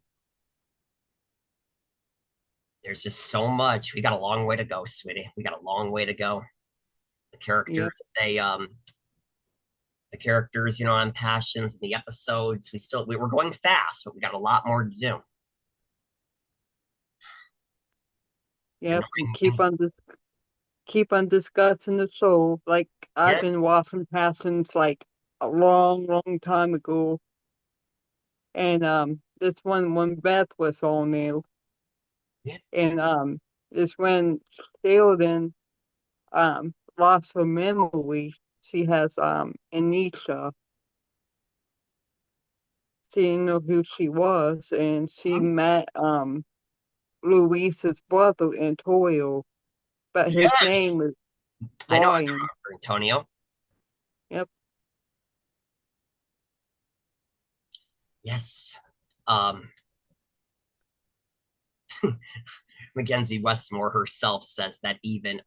there's just so much. We got a long way to go, sweetie. We got a long way to go. The characters, Yep. the characters, on Passions and the episodes. We're going fast, but we got a lot more to do. And Yep. And keep on discussing the show. Like I've yeah, been watching Passions like a long, long time ago. And this one when Beth was on there. yeah, And is when Sheldon lost her memory. She has amnesia. She didn't know who she was, and she met Luis's brother Antonio, but yeah. his name is I know, Brian. Antonio. Yep. Yes. Um, Mackenzie Westmore herself says that even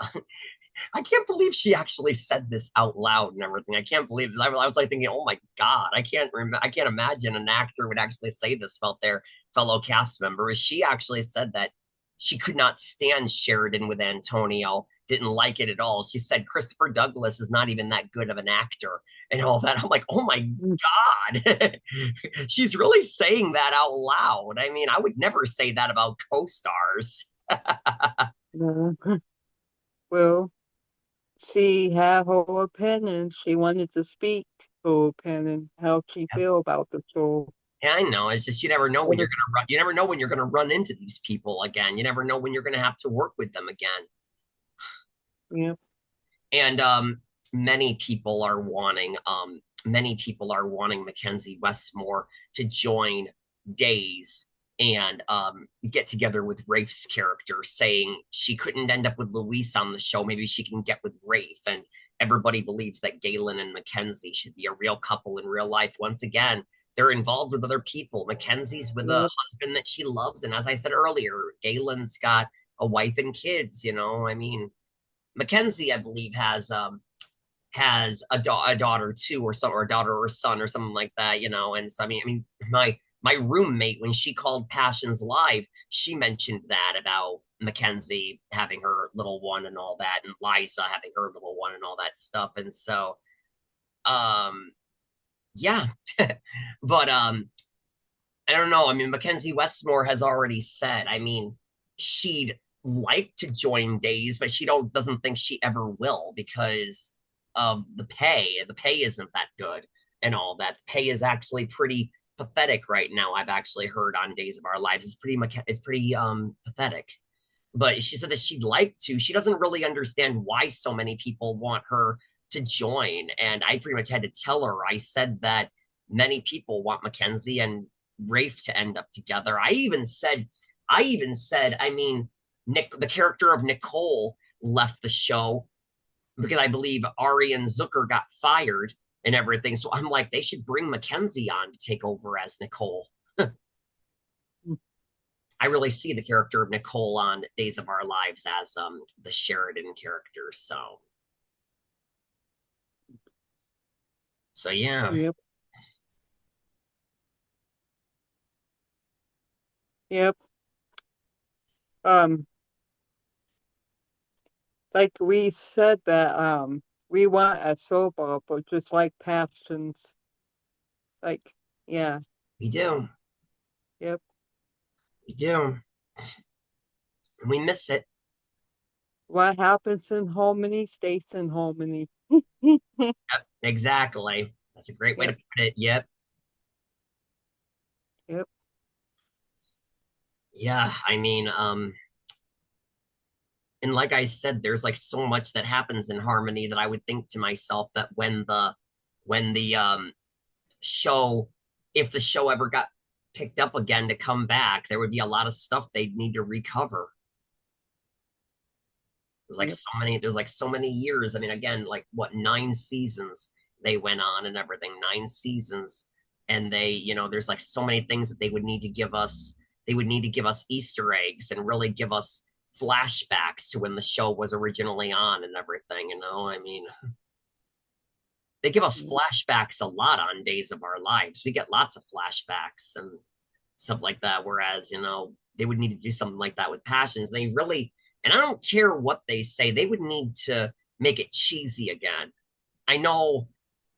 I can't believe she actually said this out loud and everything. I can't believe this. I was like thinking, oh my God, I can't imagine an actor would actually say this about their fellow cast member. She actually said that she could not stand Sheridan with Antonio, didn't like it at all. She said Christopher Douglas is not even that good of an actor and all that. I'm like, oh my God. She's really saying that out loud. I mean, I would never say that about co-stars. No. Well, she had her opinion. She wanted to speak her opinion, how she feel about the show. Yeah, I know. It's just you never know when you're But gonna run. You never know when you're gonna run into these people again. You never know when you're gonna have to work with them again. yeah, And many people are wanting Mackenzie Westmore to join Days and get together with Rafe's character, saying she couldn't end up with Luis on the show. Maybe she can get with Rafe. And everybody believes that Galen and Mackenzie should be a real couple in real life. Once again, they're involved with other people. Mackenzie's with a yeah, husband that she loves. And as I said earlier, Galen's got a wife and kids, you know. I mean, Mackenzie, I believe, has a daughter too, or some, or a daughter or a son or something like that, you know. And so I mean, my roommate, when she called Passions Live, she mentioned that about Mackenzie having her little one and all that, and Liza having her little one and all that stuff. And so, um, yeah, but I don't know. I mean, Mackenzie Westmore has already said, I mean, she'd like to join Days, but she don't doesn't think she ever will because of the pay. The pay isn't that good and all that. The pay is actually pretty pathetic right now. I've actually heard on Days of Our Lives. It's pretty pathetic. But she said that she'd like to. She doesn't really understand why so many people want her to join. And I pretty much had to tell her. I said that many people want Mackenzie and Rafe to end up together. I mean, Nick, the character of Nicole left the show because I believe Ari and Zucker got fired and everything. So I'm like, they should bring Mackenzie on to take over as Nicole. I really see the character of Nicole on Days of Our Lives as the Sheridan character. So yeah. yep, yep. Um, like we said that we want a soap opera just like Passions. Like, yeah, We do. yep, We do. We miss it. what happens in Harmony stays in Harmony. Yep, exactly. That's a great way to Yep, put it. Yep. yep, Yeah. I mean, and like I said, there's like so much that happens in Harmony that I would think to myself that when the show, if the show ever got picked up again to come back, there would be a lot of stuff they'd need to recover. yep, There's like so many years. I mean, again, like what, 9 seasons they went on and everything, 9 seasons. And they, you know, there's like so many things that they would need to give us. They would need to give us Easter eggs and really give us flashbacks to when the show was originally on and everything, you know? I mean, they give us yep, flashbacks a lot on Days of Our Lives. We get lots of flashbacks and stuff like that. Whereas, you know, they would need to do something like that with Passions. They really, and I don't care what they say, they would need to make it cheesy again. I know,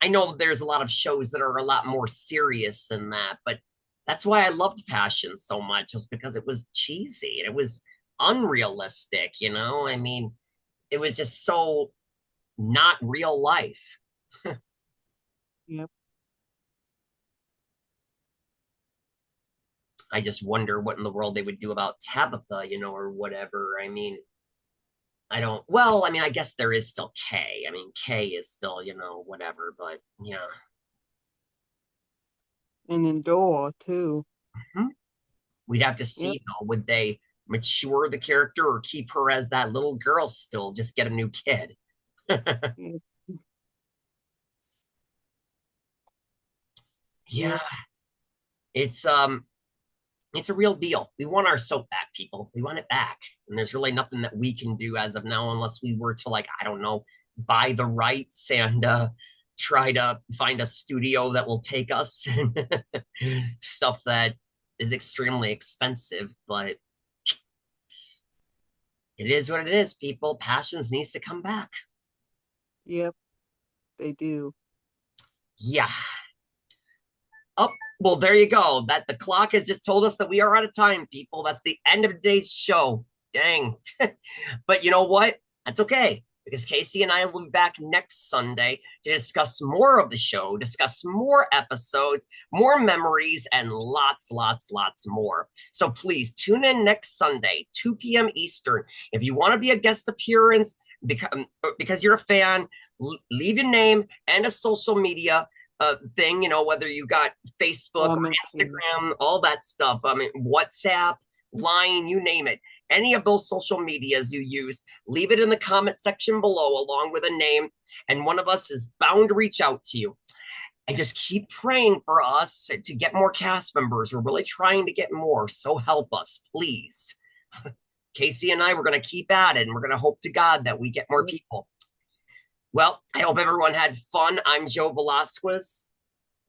I know there's a lot of shows that are a lot more serious than that, but that's why I loved Passions so much, was because it was cheesy. It was unrealistic, you know? I mean, it was just so not real life. yep. I just wonder what in the world they would do about Tabitha, you know, or whatever. I mean, I don't, well, I mean, I guess there is still K. I mean, K is still, you know, whatever, but yeah. And then Dora too. Hmm. We'd have to Yep, see, though, would they mature the character or keep her as that little girl still, just get a new kid? yep, Yeah, yep, it's, It's a real deal. We want our soap back, people. We want it back. And there's really nothing that we can do as of now unless we were to, like, I don't know, buy the rights and try to find a studio that will take us and stuff that is extremely expensive. But it is what it is, people. Passions needs to come back. Yep, they do. Yeah. Oh, well, there you go. That the clock has just told us that we are out of time, people. That's the end of today's show. Dang. But you know what? That's okay, because Casey and I will be back next Sunday to discuss more of the show, discuss more episodes, more memories, and lots more. So please tune in next Sunday, 2 p.m. Eastern. If you want to be a guest appearance because you're a fan, leave your name and a social media thing, you know, whether you got Facebook or Instagram, all that stuff. I mean, WhatsApp, Line, you name it. Any of those social medias you use, leave it in the comment section below along with a name, and one of us is bound to reach out to you. And just keep praying for us to get more cast members. We're really trying to get more, so help us, please. Casey and I, we're going to keep at it, and we're going to hope to God that we get more people. Well, I hope everyone had fun. I'm Joe Velasquez.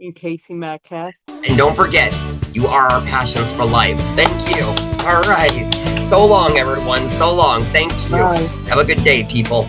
And Casey Metcalf. And don't forget, you are our passions for life. Thank you. All right. So long, everyone. So long. Thank you. Bye. Have a good day, people.